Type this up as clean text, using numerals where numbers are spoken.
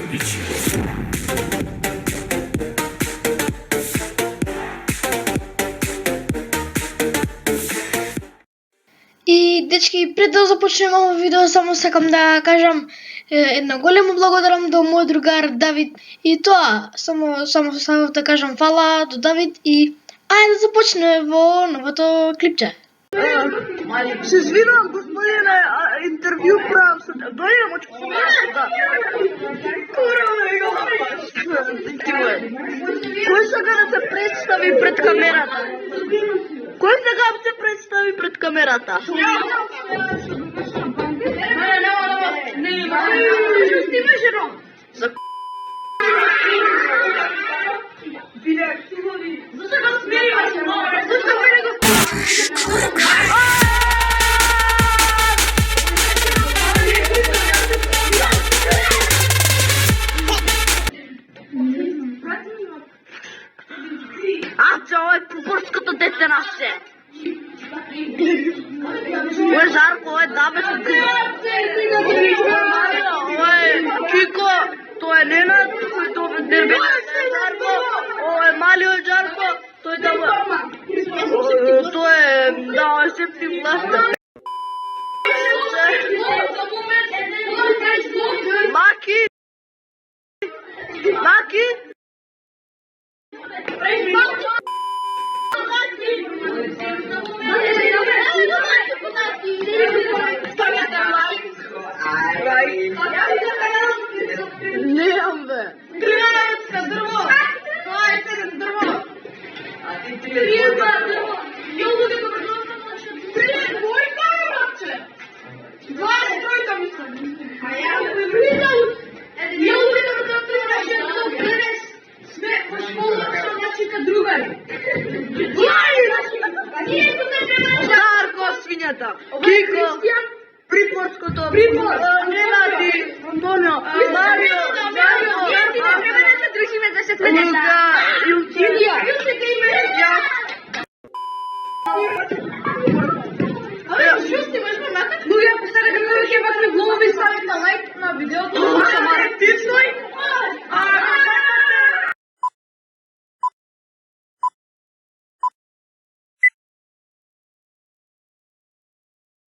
И дечки, пред да започнем ово видео, само сакам да кажам едно големо благодарам до мојот другар Давид. И тоа, само сакам да кажам фала до Давид и ајде да започнеме во новото клипче. Се извинувам, господине, интервју правам со тебе. Дојдем, очко се Кој сака да се представи пред камерата? Кој сака да се представи пред камерата? За Зашто го смириваш, моля? Зашто мене го... Ова е пупорското дете наше. Ова е Жарко, ова е Дабето. Ова е Кико, тоа е Ненад, тоа е Дербето, Жарко, ова е малиот Жарко, тоа е Даба. Тоа е, да, ова е Септи Власта. Маки! Маки! Немам бе. Кривецка дрво. Тоа е дрво. А ти дрво. Ја луѓе го прегледам наше. Двојка братче. 22 мислам. А ја го видам. Ја луѓе го прегледам наше. Сме во школа со нашите другари. Жарко свињата. Кико. Припорското. Ненади. Антонио. Марио. Лука. Илчи.